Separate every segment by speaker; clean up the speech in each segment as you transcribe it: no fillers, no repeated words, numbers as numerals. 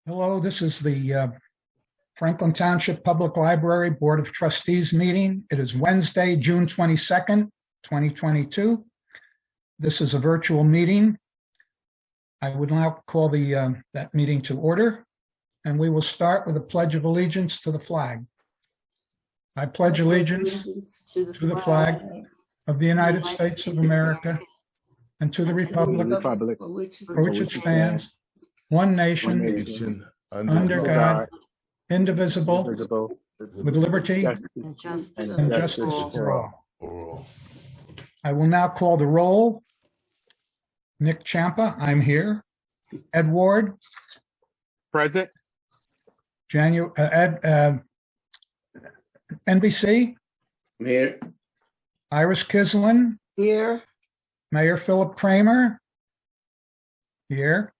Speaker 1: Hello, this is the Franklin Township Public Library Board of Trustees meeting. It is Wednesday, June 22nd, 2022. This is a virtual meeting. I would now call that meeting to order, and we will start with a pledge of allegiance to the flag. I pledge allegiance to the flag of the United States of America and to the republic for which it stands, one nation, under God, indivisible, with liberty and justice for all. I will now call the roll. Nick Champa, I'm here. Ed Ward.
Speaker 2: Present.
Speaker 1: NBC.
Speaker 3: I'm here.
Speaker 1: Iris Kislin.
Speaker 3: Here.
Speaker 1: Mayor Philip Kramer. Here.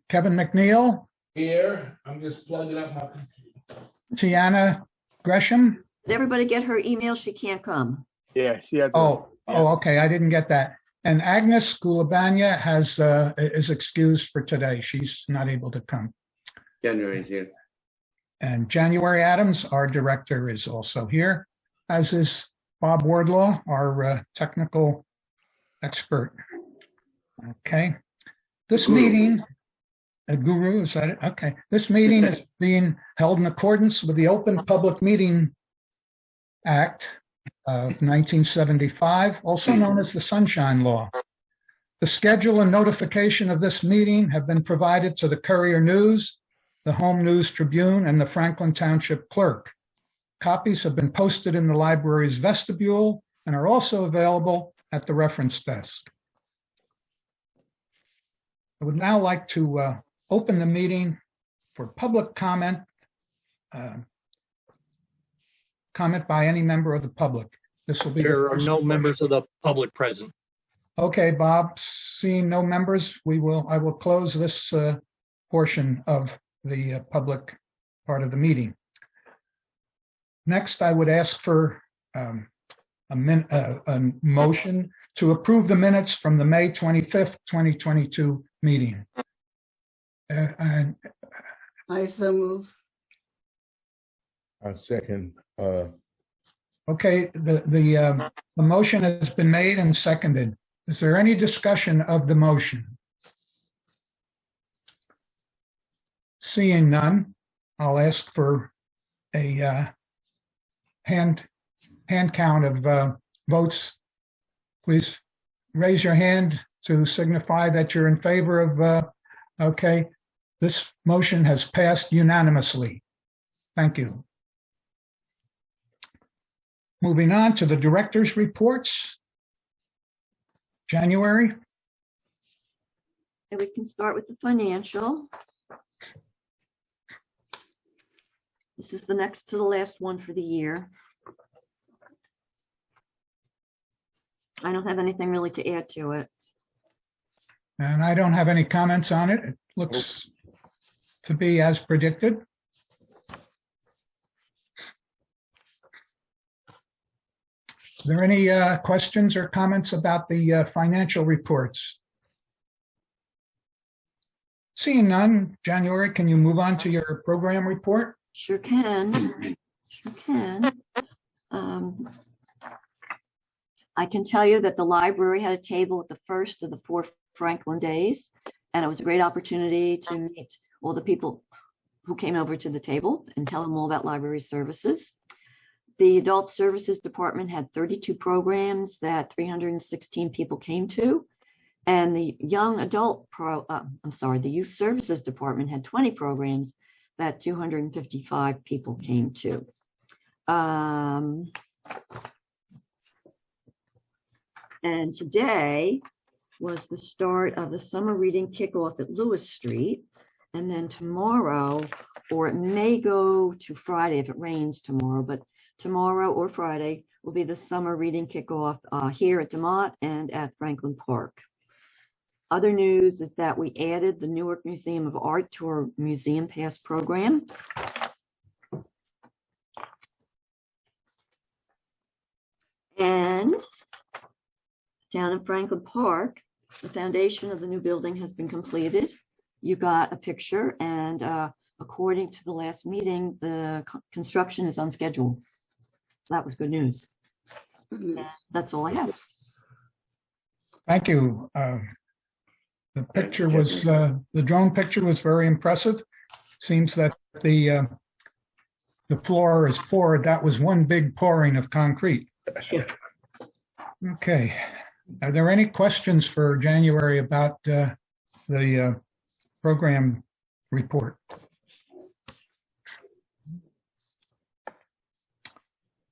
Speaker 1: Kevin McNeil.
Speaker 3: Here. I'm just plugging up my computer.
Speaker 1: Tiana Gresham.
Speaker 4: Did everybody get her email? She can't come.
Speaker 2: Yeah, she has.
Speaker 1: Okay. I didn't get that. And Agnes Gulabanya is excused for today. She's not able to come.
Speaker 3: January is here.
Speaker 1: And January Adams, our director, is also here, as is Bob Wardlaw, our technical expert. Okay. This meeting, Guru, is that it? Okay. This meeting is being held in accordance with the Open Public Meeting Act of 1975, also known as the Sunshine Law. The schedule and notification of this meeting have been provided to the Courier News, the Home News Tribune, and the Franklin Township Clerk. Copies have been posted in the library's vestibule and are also available at the reference desk. I would now like to open the meeting for public comment. Comment by any member of the public. This will be
Speaker 5: There are no members of the public present.
Speaker 1: Okay, Bob, seeing no members, I will close this portion of the public part of the meeting. Next, I would ask for a motion to approve the minutes from the May 25th, 2022 meeting. And
Speaker 6: I so move.
Speaker 7: I second.
Speaker 1: okay, the motion has been made and seconded. Is there any discussion of the motion? Seeing none, I'll ask for a hand count of votes. Please raise your hand to signify that you're in favor of, okay. This motion has passed unanimously. Thank you. Moving on to the director's reports. January.
Speaker 4: And we can start with the financial. This is the next to the last one for the year. I don't have anything really to add to it.
Speaker 1: And I don't have any comments on it. It looks to be as predicted. Are there any questions or comments about the financial reports? Seeing none, January, can you move on to your program report?
Speaker 4: Sure can. Sure can. I can tell you that the library had a table at the first of the 4 Franklin days, and it was a great opportunity to meet all the people who came over to the table and tell them all about library services. The Adult Services Department had 32 programs that 316 people came to, and the the Youth Services Department had 20 programs that 255 people came to. And today was the start of the summer reading kickoff at Lewis Street. And then tomorrow, or it may go to Friday if it rains tomorrow, but tomorrow or Friday will be the summer reading kickoff here at DeMott and at Franklin Park. Other news is that we added the Newark Museum of Art to our Museum Pass program. And down in Franklin Park, the foundation of the new building has been completed. you got a picture, and according to the last meeting, the construction is on schedule. So that was good news.
Speaker 6: Good news.
Speaker 4: That's all I have.
Speaker 1: Thank you. The picture
Speaker 3: you,
Speaker 1: was, the drone picture was very impressive. Seems that the floor is poured. That was one big pouring of concrete. Okay. Are there any questions for January about the program report?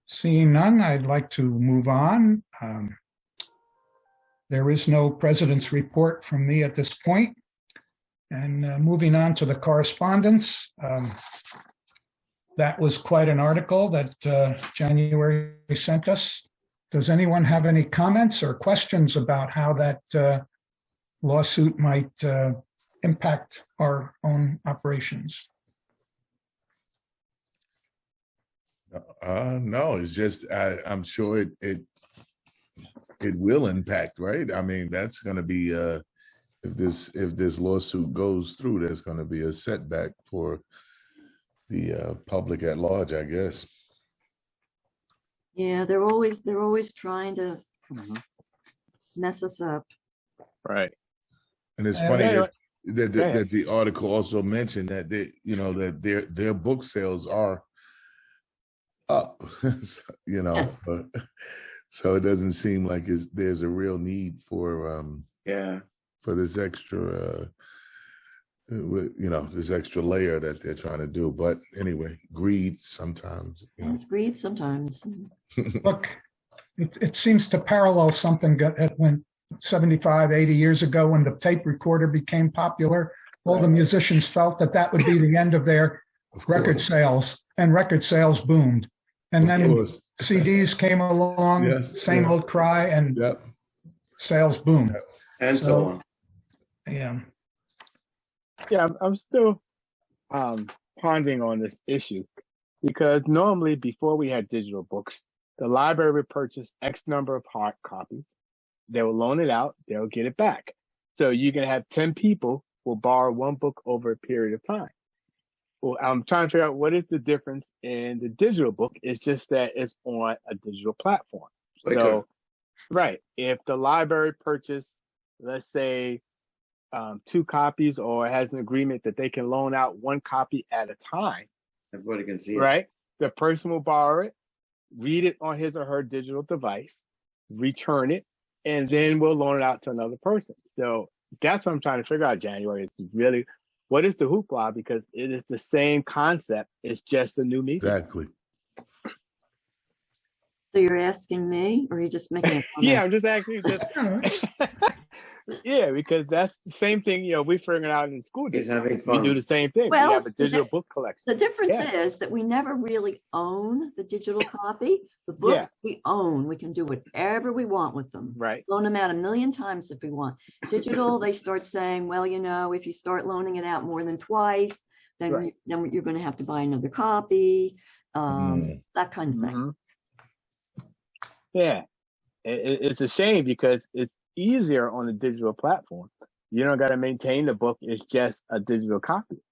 Speaker 1: Seeing none, I'd like to move on. There is no president's report from me at this point. And moving on to the correspondence. That was quite an article that January sent us. Does anyone have any comments or questions about how that lawsuit might impact our own operations?
Speaker 7: No, it's just, I'm sure it will impact, right? I mean, that's gonna be, if this lawsuit goes through, there's gonna be a setback for the public at large, I guess.
Speaker 4: Yeah, they're always trying to mess us up.
Speaker 2: Right.
Speaker 7: And it's
Speaker 1: Yeah,
Speaker 7: funny
Speaker 2: anyway,
Speaker 7: that the article also mentioned that that their book sales are up, but so it doesn't seem like there's a real need for this extra this extra layer that they're trying to do. But anyway, greed sometimes.
Speaker 4: It's greed sometimes.
Speaker 1: Look, it seems to parallel something that went 75, 80 years ago when the tape recorder became popular. All the musicians felt that would be the end of their record sales, and record sales boomed. And then CDs came along, same old cry, and sales boomed.
Speaker 3: And so on.
Speaker 1: Yeah.
Speaker 2: Yeah, I'm still pondering on this issue, because normally before we had digital books, the library would purchase X number of hard copies. They will loan it out. They'll get it back. So you can have 10 people will borrow one book over a period of time. Well, I'm trying to figure out what is the difference in the digital book. It's just that it's on a digital platform. So, right. If the library purchased, let's say, 2 copies, or has an agreement that they can loan out 1 copy at a time.
Speaker 3: Everybody can see it.
Speaker 2: Right. The person will borrow it, read it on his or her digital device, return it, and then we'll loan it out to another person. So that's what I'm trying to figure out, January. It's really, what is the hoopla? Because it is the same concept. It's just a new medium.
Speaker 7: Exactly.
Speaker 4: So you're asking me, or are you just making a comment?
Speaker 2: Yeah, I'm just actually just. Yeah, because that's the same thing, we figured out in the school
Speaker 3: He's
Speaker 2: district.
Speaker 3: having fun.
Speaker 2: We do the same thing.
Speaker 4: Well,
Speaker 2: we have a digital book collection.
Speaker 4: The difference
Speaker 2: Yeah.
Speaker 4: is that we never really own the digital copy. The book
Speaker 2: Yeah.
Speaker 4: we own, we can do whatever we want with them.
Speaker 2: Right.
Speaker 4: Loan them out 1,000,000 times if we want. Digital, they start saying, well, if you start loaning it out more than twice, then
Speaker 2: Right.
Speaker 4: then you're going to have to buy another copy. That kind of thing.
Speaker 2: Mhm. Yeah, it's a shame because it's easier on a digital platform. You don't got to maintain the book. It's just a digital copy.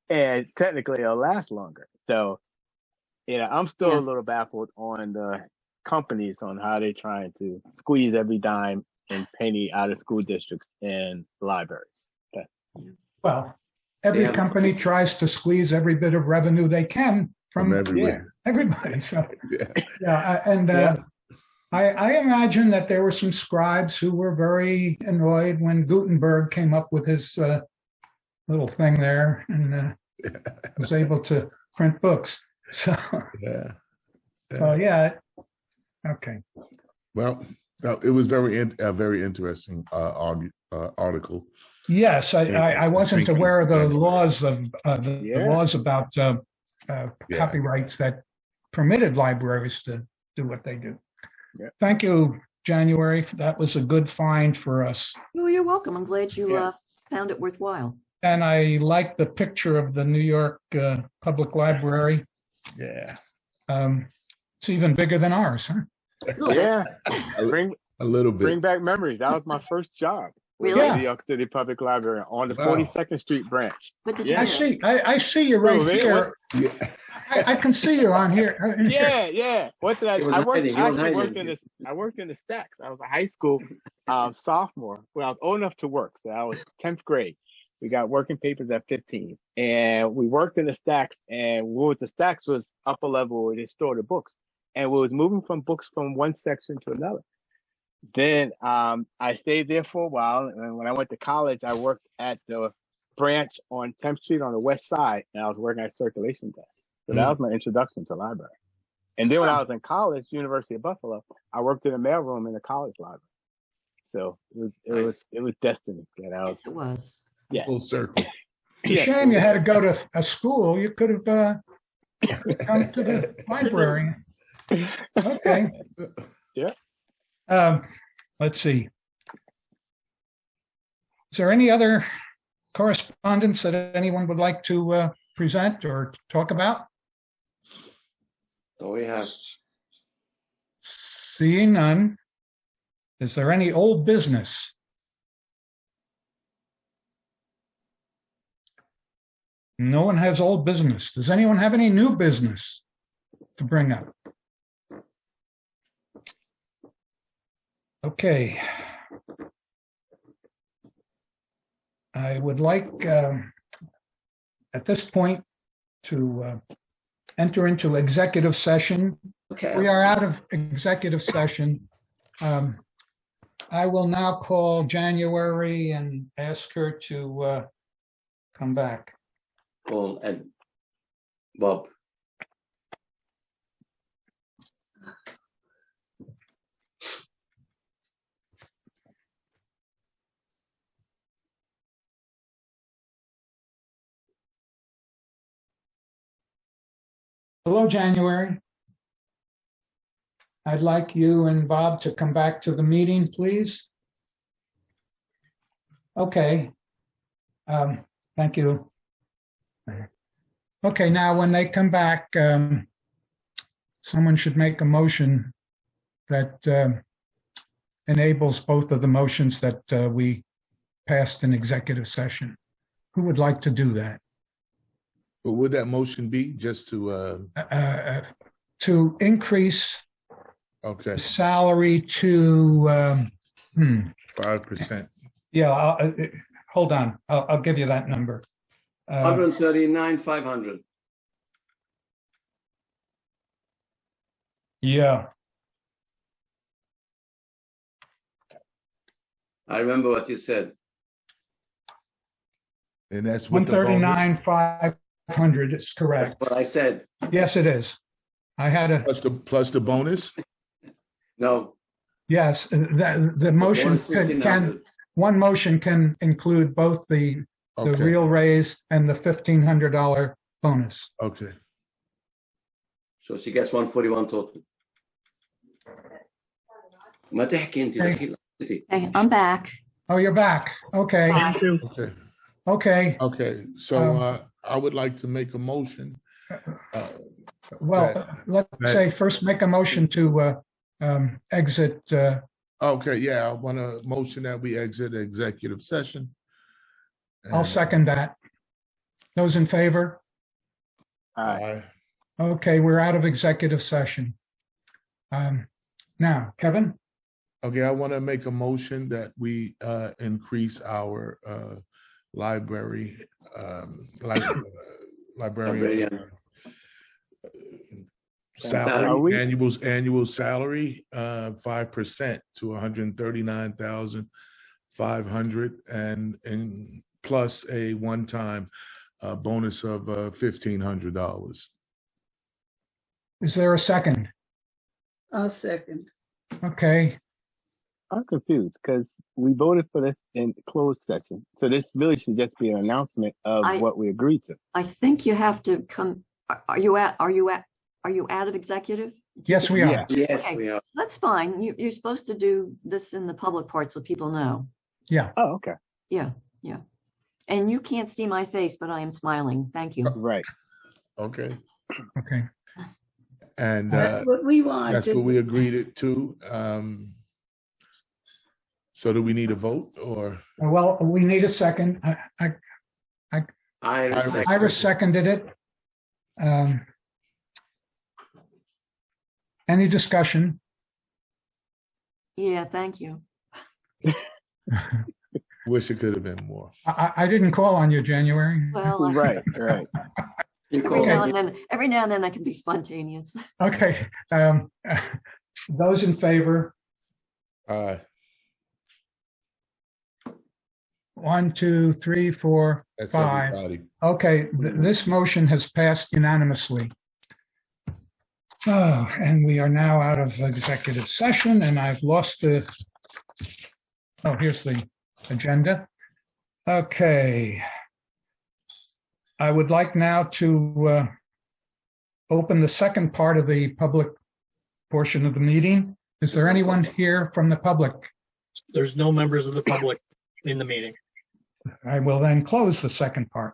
Speaker 2: And technically it'll last longer. So, I'm still
Speaker 4: Yeah.
Speaker 2: a little baffled on the companies on how they're trying to squeeze every dime and penny out of school districts and libraries. Okay.
Speaker 1: Well, every
Speaker 3: Yeah.
Speaker 1: company tries to squeeze every bit of revenue they can from
Speaker 7: everywhere.
Speaker 1: everybody. So,
Speaker 7: Yeah.
Speaker 1: I imagine that there were some scribes who were very annoyed when Gutenberg came up with his little thing there and was able to print books. So,
Speaker 7: Yeah.
Speaker 1: Okay.
Speaker 7: Well, it was a very interesting article.
Speaker 1: Yes, I wasn't
Speaker 7: Thank you.
Speaker 1: aware of the laws of the
Speaker 2: Yeah.
Speaker 1: laws about copyrights that permitted libraries to do what they do.
Speaker 2: Yeah.
Speaker 1: Thank you, January. That was a good find for us.
Speaker 4: Oh, you're welcome. I'm glad you
Speaker 2: Yeah.
Speaker 4: found it worthwhile.
Speaker 1: And I like the picture of the New York Public Library.
Speaker 7: Yeah.
Speaker 1: It's even bigger than ours, huh?
Speaker 2: Yeah. Bring
Speaker 7: A little bit.
Speaker 2: bring back memories. That was my first job.
Speaker 4: Really?
Speaker 1: Yeah.
Speaker 2: New York City Public Library on the
Speaker 7: Wow.
Speaker 2: 42nd Street branch.
Speaker 4: What did you
Speaker 2: Yeah.
Speaker 4: do?
Speaker 1: I see you right
Speaker 2: Oh, man,
Speaker 1: here.
Speaker 7: Yeah.
Speaker 1: I can see you on here.
Speaker 2: Yeah. What did I?
Speaker 3: He was
Speaker 2: I worked.
Speaker 3: hiding, he
Speaker 2: I
Speaker 3: was
Speaker 2: actually worked
Speaker 3: hiding.
Speaker 2: in this. I worked in the stacks. I was a high school sophomore. Well, I was old enough to work, so I was 10th grade. We got working papers at 15, and we worked in the stacks. And what was the stacks was upper level where they stored the books, and we was moving from books from one section to another. Then I stayed there for a while, and when I went to college, I worked at the branch on 10th Street on the west side, and I was working at circulation desk. So that was my introduction to library. And then when I was in college, University of Buffalo, I worked in a mailroom in the college library. So it was destiny that I was.
Speaker 4: Yes, it was.
Speaker 2: Yeah.
Speaker 7: Full circle.
Speaker 1: It's a shame you had to go to a school. You could have come to the library. Okay.
Speaker 2: Yeah.
Speaker 1: Let's see. Is there any other correspondence that anyone would like to present or talk about?
Speaker 3: So we have,
Speaker 1: Seeing none. Is there any old business? No one has old business. Does anyone have any new business to bring up? Okay. I would like, at this point, to enter into executive session. We
Speaker 6: Okay,
Speaker 1: are out of executive session. I will now call January and ask her to come back.
Speaker 3: Paul and Bob.
Speaker 1: Hello, January. I'd like you and Bob to come back to the meeting, please. Okay. Thank you. Okay, now when they come back, someone should make a motion that enables both of the motions that we passed in executive session. Who would like to do that?
Speaker 7: But would that motion be just to,
Speaker 1: To increase
Speaker 7: okay,
Speaker 1: salary to,
Speaker 7: 5%?
Speaker 1: yeah, hold on, I'll give you that number.
Speaker 3: 139,500.
Speaker 1: Yeah,
Speaker 3: I remember what you said.
Speaker 7: And that's what the bonus?
Speaker 1: 139,500 is
Speaker 3: That's
Speaker 1: correct.
Speaker 3: what I said.
Speaker 1: Yes, it is. I had a,
Speaker 7: Plus the bonus?
Speaker 3: No.
Speaker 1: yes, the motion can,
Speaker 3: 1,500.
Speaker 1: one motion can include both the
Speaker 7: Okay,
Speaker 1: real raise and the $1,500 bonus.
Speaker 7: okay.
Speaker 3: So she gets 141 total. ما تحكي انت دخيل.
Speaker 4: Okay, I'm back.
Speaker 1: Oh, you're back. Okay,
Speaker 7: Okay,
Speaker 1: okay.
Speaker 7: okay. So I would like to make a motion.
Speaker 1: Well, let's say first make a motion to exit.
Speaker 7: Okay, yeah, I want a motion that we exit executive session.
Speaker 1: I'll second that. Those in favor?
Speaker 7: Aye.
Speaker 1: Okay, we're out of executive session. Now, Kevin?
Speaker 7: Okay, I want to make a motion that we increase our librarian
Speaker 3: Librarian.
Speaker 7: salary, annual salary, 5% to 139,500 and plus a one-time bonus of $1,500.
Speaker 1: Is there a second?
Speaker 6: I'll second.
Speaker 1: Okay,
Speaker 2: I'm confused because we voted for this in closed session. So this really should just be an announcement of what we agreed to.
Speaker 4: I think you have to come, are you out of executive?
Speaker 1: yes, we are.
Speaker 2: Yeah.
Speaker 3: Yes,
Speaker 4: Okay.
Speaker 3: we are.
Speaker 4: That's fine. You're supposed to do this in the public part so people know.
Speaker 2: Oh, okay.
Speaker 4: Yeah. And you can't see my face, but I am smiling. Thank you.
Speaker 2: Right.
Speaker 7: Okay,
Speaker 1: Okay,
Speaker 7: and
Speaker 6: That's what we wanted.
Speaker 7: that's what we agreed to. So do we need a vote or?
Speaker 1: Well, we need a second.
Speaker 3: Iris.
Speaker 1: Iris seconded it. Any discussion?
Speaker 4: Yeah, thank you.
Speaker 7: Wish it could have been more.
Speaker 1: I didn't call on you, January.
Speaker 4: Well,
Speaker 2: Right.
Speaker 3: You
Speaker 4: every
Speaker 3: call
Speaker 4: now
Speaker 3: it.
Speaker 4: and then I can be spontaneous.
Speaker 1: Okay. Those in favor? 1, 2, 3, 4,
Speaker 7: That's
Speaker 1: 5.
Speaker 7: everybody.
Speaker 1: Okay, this motion has passed unanimously. Oh, and we are now out of executive session, and I've lost the, oh, here's the agenda. Okay. I would like now to open the second part of the public portion of the meeting. Is there anyone here from the public?
Speaker 5: There's no members of the public in the meeting.
Speaker 1: I will then close the second part.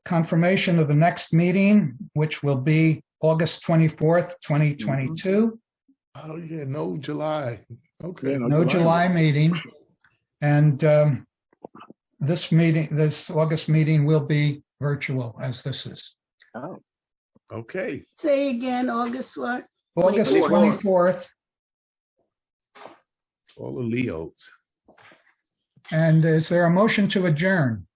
Speaker 1: Confirmation of the next meeting, which will be August 24th, 2022.
Speaker 7: Oh, yeah, no July. Okay.
Speaker 2: Yeah,
Speaker 1: No July meeting. And this August meeting will be virtual, as this is.
Speaker 2: Oh,
Speaker 7: Okay.
Speaker 6: Say again, August what?
Speaker 1: August 24th.
Speaker 7: All the Leos.
Speaker 1: And is there a motion to adjourn?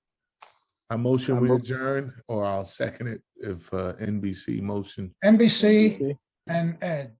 Speaker 7: I motion we adjourn, or I'll second it if NBC motion.
Speaker 1: NBC and Ed.